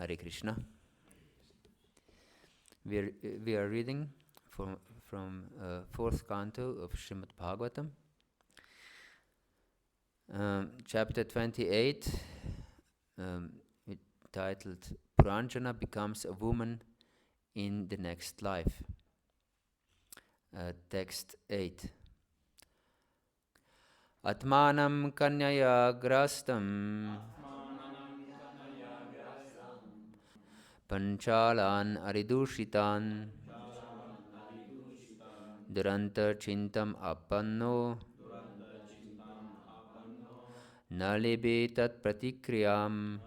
Hare Krishna. We are reading from fourth canto of Srimad Bhagavatam, chapter 28, titled Puranjana becomes a woman in the next life. Text 8. Atmanam kanyaya grastam panchalan aridushitan duranta chintam appanno nalibe tat pratikriyam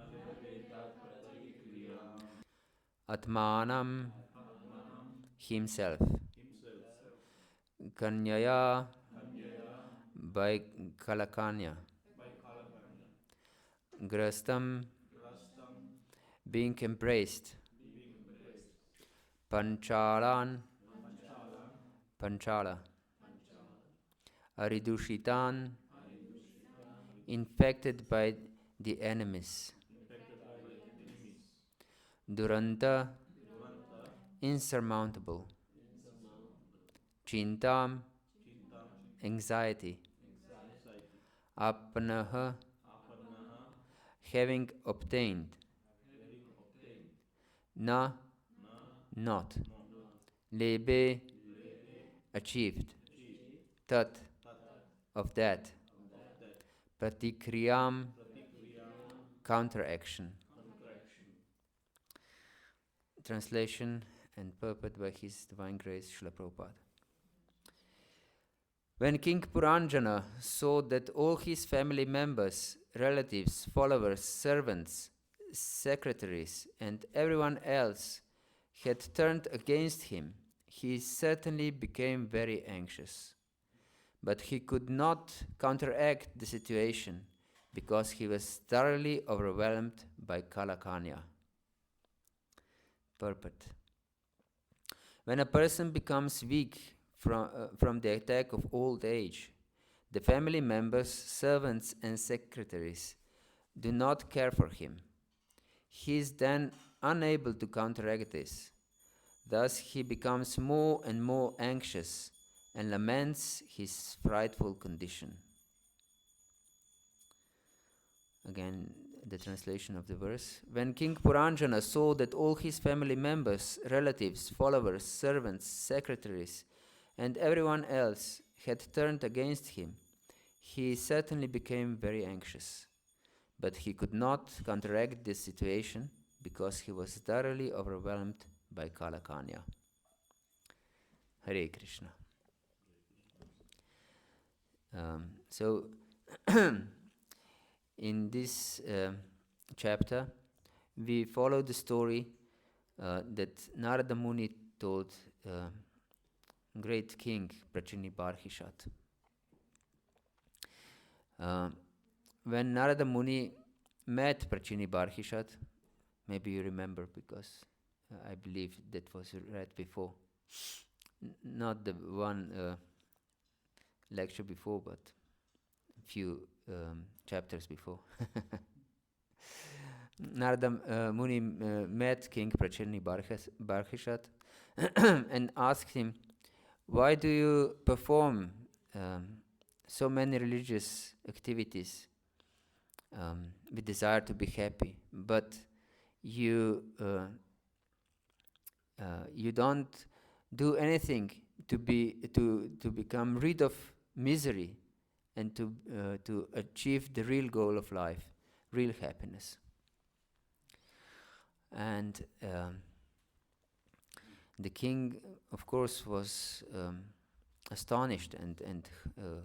atmanam himself kanyaya by kalakanya grastam being embraced panchala aridushitan infected by the enemies duranta insurmountable chintam anxiety apanaha having obtained na not lebe achieved tat of that pratikriyam counteraction. Translation and purport by His Divine Grace Srila Prabhupada. When King Puranjana saw that all his family members, relatives, followers, servants, secretaries, and everyone else had turned against him, he certainly became very anxious. But he could not counteract the situation because he was thoroughly overwhelmed by Kalakanya. Purport. When a person becomes weak from the attack of old age, the family members, servants, and secretaries do not care for him. He is then unable to counteract this. Thus he becomes more and more anxious and laments his frightful condition. Again, the translation of the verse. When King Puranjana saw that all his family members, relatives, followers, servants, secretaries, and everyone else had turned against him, he certainly became very anxious. But he could not counteract this situation because he was thoroughly overwhelmed by Kalakanya. Hare Krishna. So, in this chapter, we follow the story that Narada Muni told great king Prachini Barhishat. When Narada Muni met Prachini Barhishat, maybe you remember because I believe that was read before, not the one lecture before, but a few chapters before. Narada Muni met King Prachini Barhishat and asked him, why do you perform so many religious activities with desire to be happy, but you don't do anything to become rid of misery and to achieve the real goal of life, real happiness? And the king, of course, was astonished and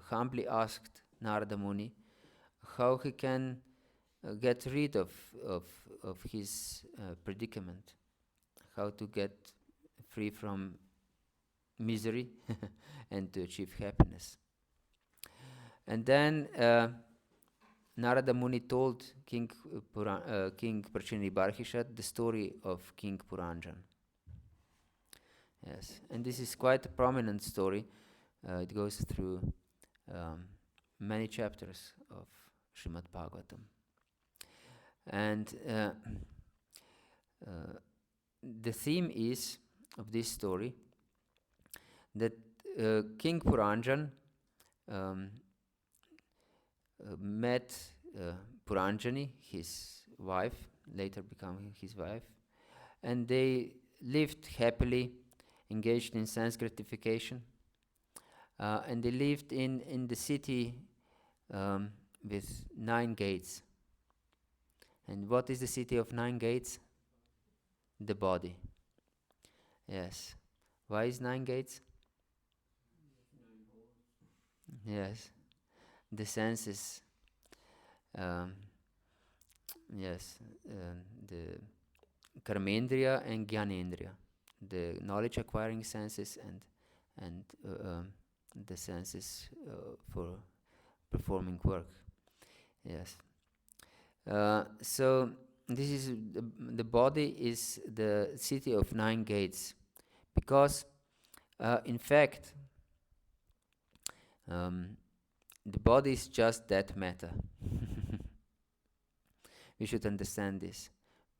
humbly asked Narada Muni how he can get rid of his predicament, how to get free from misery and to achieve happiness. And then Narada Muni told King Prachini Barhishat the story of King Puranjan. Yes, and this is quite a prominent story. It goes through many chapters of Srimad Bhagavatam. And the theme is of this story that King Puranjan met Puranjani, his wife, later becoming his wife, and they lived happily, engaged in sense gratification, and they lived in the city with 9 gates. And what is the city of 9 gates? The body. Yes. Why is 9 gates? Yes. The senses. Yes. The karmendriya and jnanendriya. The knowledge acquiring senses and the senses for performing work. Yes. So this is the body is the city of 9 gates, because in fact the body is just that matter. We should understand this,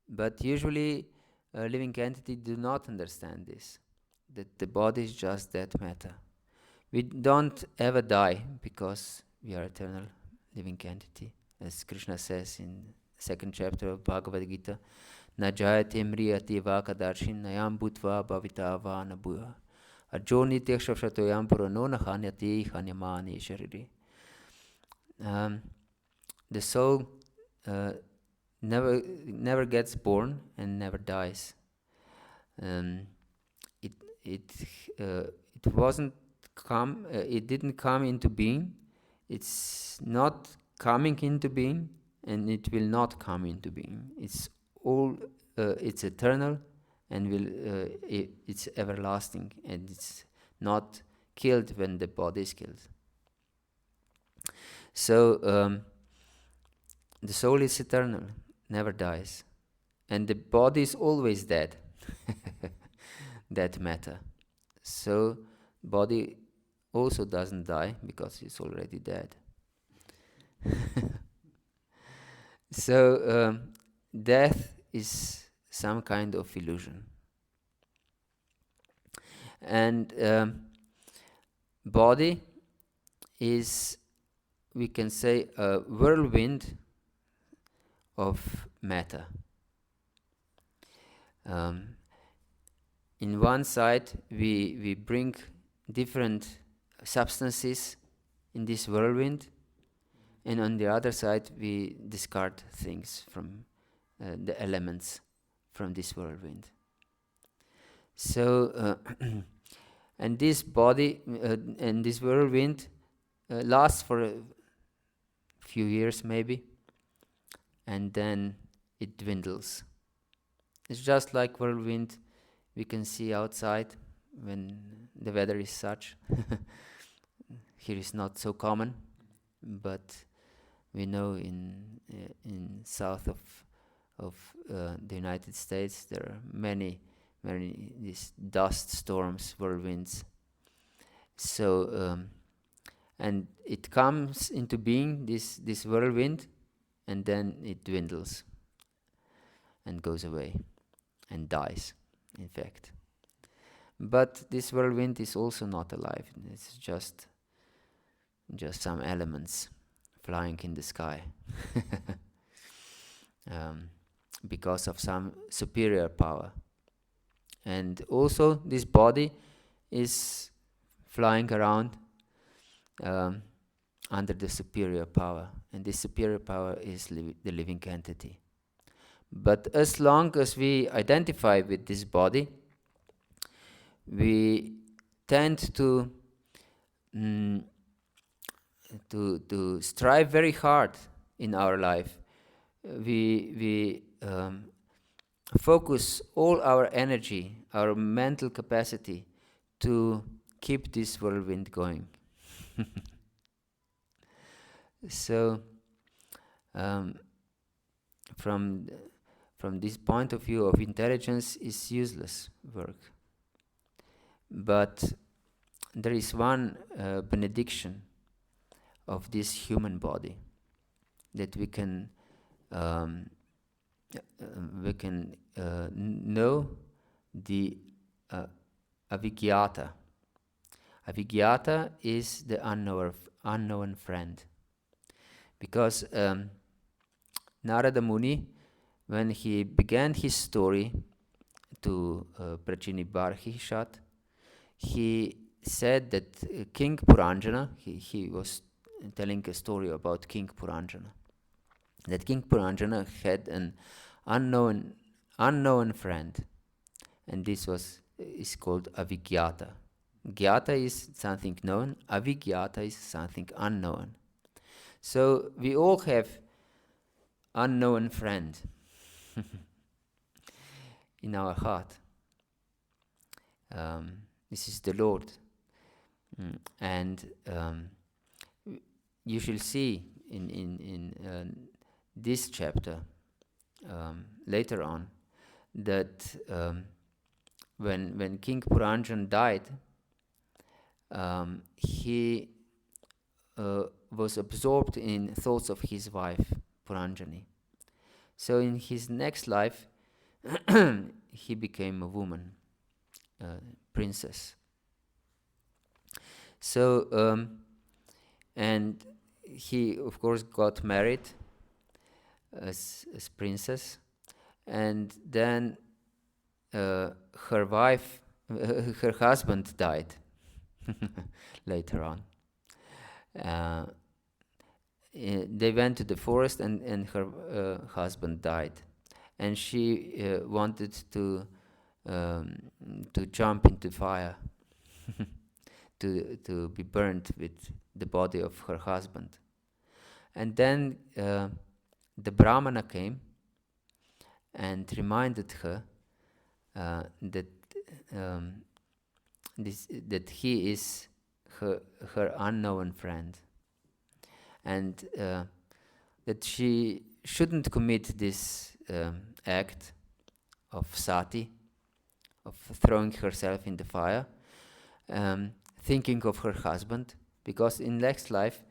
but usually living entity do not understand this, that the body is just that matter. We don't ever die because we are eternal living entity, as Krishna says in 2nd chapter of Bhagavad-Gita, na jayate mriyate vakadarshin nayam bhutva bhavita vana bhuya arjo nityakshashatoyam purano na hanyate hanyamani shariri. The soul never gets born and never dies. It wasn't come. It didn't come into being. It's not coming into being, and it will not come into being. It's all. It's eternal, and it's everlasting, and it's not killed when the body is killed. So the soul is eternal, never dies, and the body is always dead. That matter. So body also doesn't die because it's already dead. So death is some kind of illusion, and body is, we can say, a whirlwind of matter. In one side we bring different substances in this whirlwind, and on the other side we discard things from the elements from this whirlwind. So and this body and this whirlwind lasts for a few years maybe, and then it dwindles. It's just like whirlwind we can see outside when the weather is such. Here is not so common, but we know in south of the United States there are many these dust storms, whirlwinds. So and it comes into being, this whirlwind, and then it dwindles and goes away and dies, in fact. But this whirlwind is also not alive. It's just some elements flying in the sky because of some superior power. And also this body is flying around under the superior power, and this superior power is the living entity. But as long as we identify with this body, we tend to strive very hard in our life. We focus all our energy, our mental capacity, to keep this whirlwind going. So from this point of view of intelligence, is useless work. But there is one benediction of this human body that we can we can know the avigyata. Avigyata is the unknown friend. Because Narada Muni, when he began his story to Prachini Barhishat, he said that King Puranjana, he was telling a story about King Puranjana, that King Puranjana had an unknown friend, and this is called avigyata. Gyata is something known, avigyata is something unknown. So we all have unknown friend in our heart. This is the Lord. And you shall see in this chapter later on that when King Puranjan died, he was absorbed in thoughts of his wife, Puranjani. So in his next life, he became a woman, princess. So, and he, of course, got married as princess, and then her husband died later on. They went to the forest, and her husband died, and she wanted to jump into fire to be burnt with the body of her husband. And then the Brahmana came and reminded her that he is her unknown friend, and that she shouldn't commit this act of sati, of throwing herself in the fire, thinking of her husband, because in next life,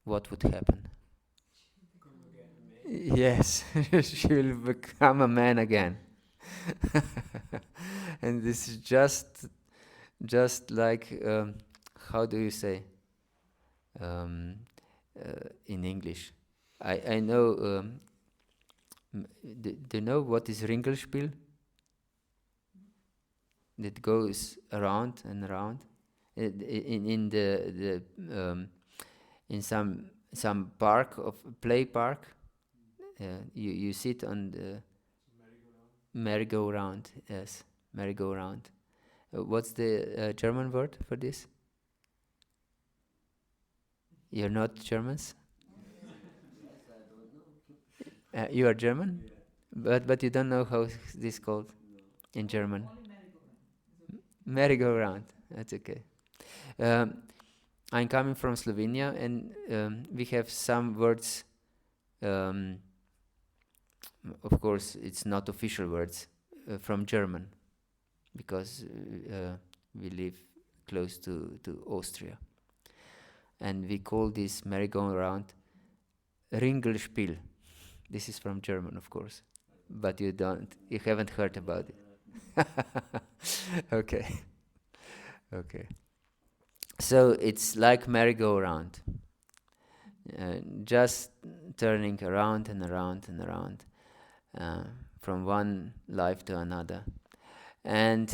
what would happen? Yes, she will become a man again. And this is just like, how do you say in English? I know, do you know what is Ringelspiel? That goes around and around. In some park, of play park, you sit on the merry-go-round. Yes, merry-go-round. What's the German word for this? You're not Germans? You are German? Yeah. But you don't know how this is called in German? Merry-go-round. That's okay. I'm coming from Slovenia, and we have some words. Of course, it's not official words from German, because we live close to Austria, and we call this merry-go-round Ringelspiel. This is from German, of course, but you haven't heard about it. Okay. So it's like merry-go-round, just turning around and around and around, from one life to another. And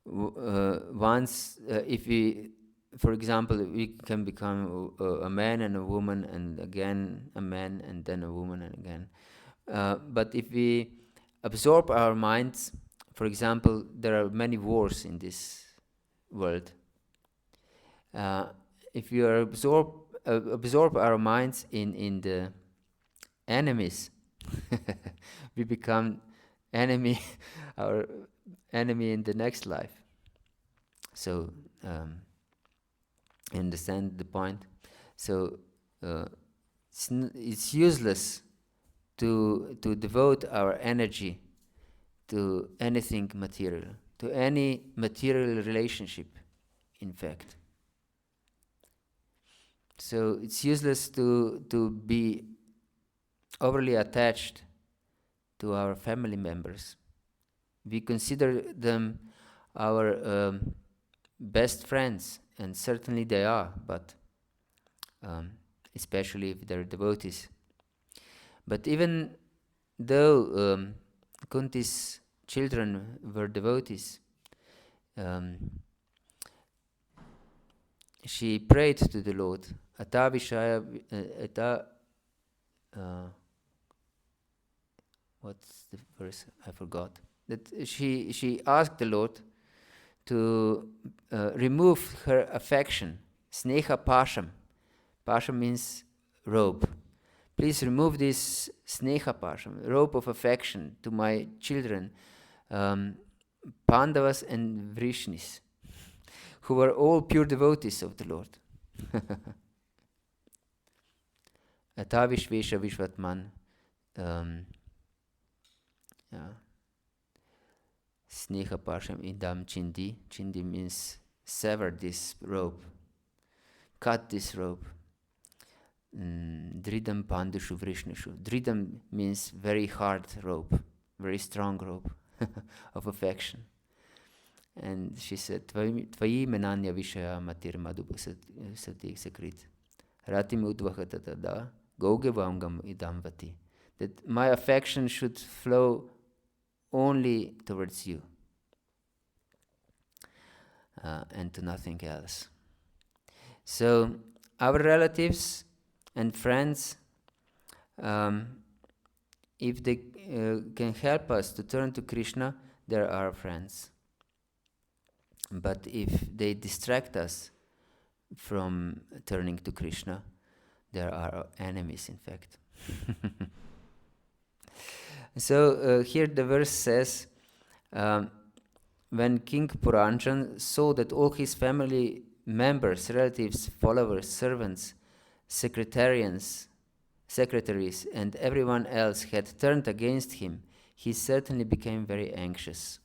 once, if we, for example, we can become a man and a woman, and again a man, and then a woman, and again. But if we absorb our minds, for example, there are many wars in this world. If we absorb our minds in the enemies, we become our enemy in the next life. So understand the point. So it's useless to devote our energy to anything material, to any material relationship, in fact. So it's useless to be overly attached to our family members. We consider them our best friends, and certainly they are, but especially if they're devotees. But even though Kunti's children were devotees, she prayed to the Lord. Ata Vishaya, what's the verse? I forgot. That she asked the Lord to remove her affection, sneha pasham. Pasham means robe. Please remove this sneha pasham, robe of affection, to my children, Pandavas and Vrishnis, who were all pure devotees of the Lord. Atavishvesha Vishvatman. Sneha Pasham Idam Chindi. Chindi means sever this robe, cut this robe. Dridam Pandushu Vrishnishu. Dridam means very hard rope, very strong rope of affection. And she said, Tvayi menanya vishaya matir madhubu sati sakrit. Ratim udvahatada goge vangam idamvati. That my affection should flow only towards you and to nothing else. So our relatives and friends, if they can help us to turn to Krishna, they're our friends. But if they distract us from turning to Krishna, they're our enemies, in fact. So here the verse says, when King Puranjan saw that all his family members, relatives, followers, servants, secretaries, and everyone else had turned against him, he certainly became very anxious.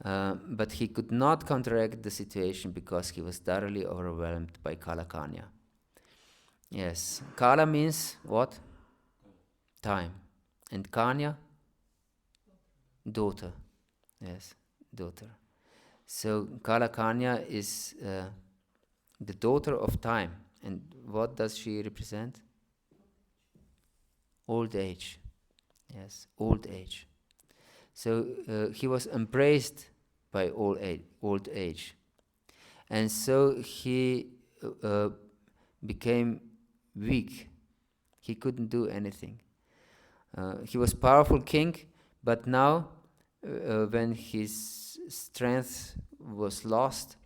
But he could not counteract the situation because he was thoroughly overwhelmed by Kalakanya. Yes, Kala means what? Time. And Kanya? Daughter. Yes, daughter. So Kalakanya is the daughter of time. And what does she represent? Old age. Yes, old age. So he was embraced by old age. And so he became weak. He couldn't do anything. He was powerful king, but now when his strength was lost,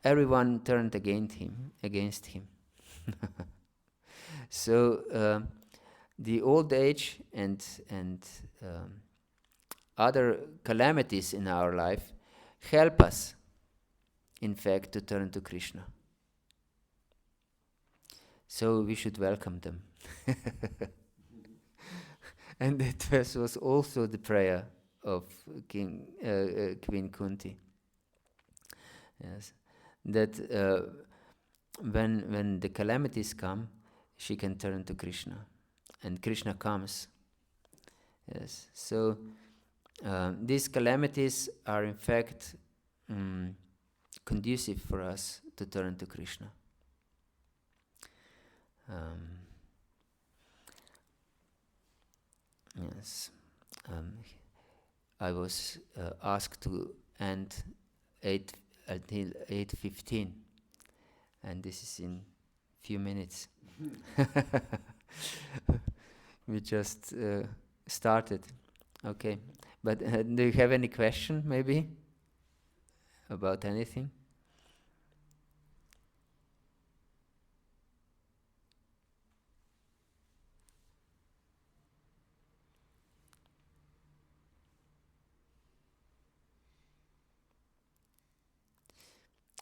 everyone turned against him. So the old age and other calamities in our life help us, in fact, to turn to Krishna. So we should welcome them. And that was also the prayer of Queen Kunti. Yes, that when the calamities come, she can turn to Krishna, and Krishna comes. Yes, so these calamities are in fact conducive for us to turn to Krishna. Yes, I was asked to end until 8:15, and this is in few minutes. We just started. Okay, but do you have any question, maybe, about anything?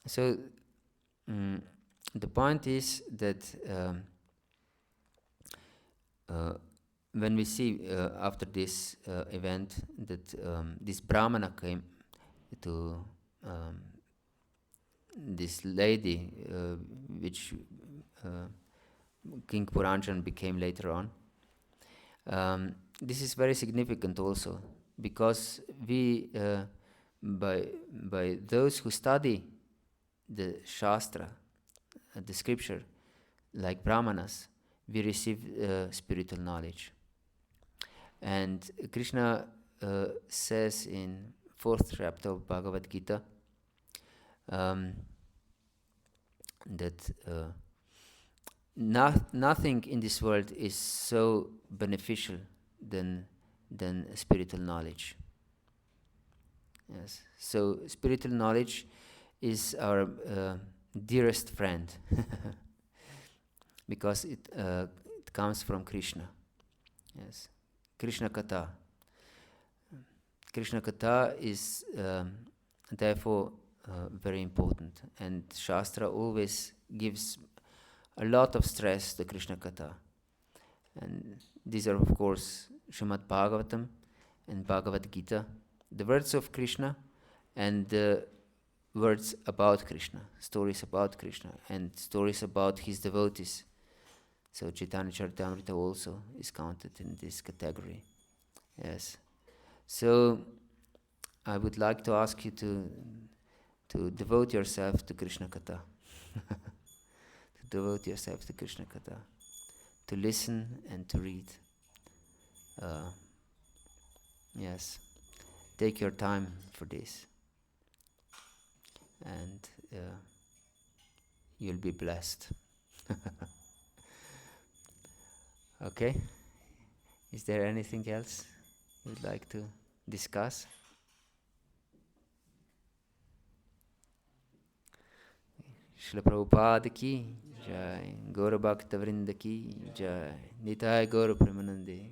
So the point is that when we see after this event that this Brahmana came to this lady which King Puranjan became later on. This is very significant also, because we, by those who study the Shastra, the scripture, like Brahmanas, we receive spiritual knowledge. And Krishna says in 4th chapter of Bhagavad-Gita that nothing in this world is so beneficial than spiritual knowledge. Yes. So spiritual knowledge is our dearest friend because it comes from Krishna. Yes. Krishna Katha. Krishna Katha is therefore very important, and Shastra always gives a lot of stress to Krishna Katha. And these are, of course, Srimad Bhagavatam and Bhagavad Gita, the words of Krishna and the words about Krishna, stories about Krishna and stories about his devotees. So Chaitanya Charitamrita also is counted in this category. Yes. So I would like to ask you to devote yourself to Krishna Katha. To devote yourself to Krishna Katha. To listen and to read. Yes. Take your time for this. And you'll be blessed. Okay? Is there anything else you'd like to discuss? Srila Prabhupada ki jai, Gaura Bhakta Vrinda ki jai, Nitai Gaura Premanande.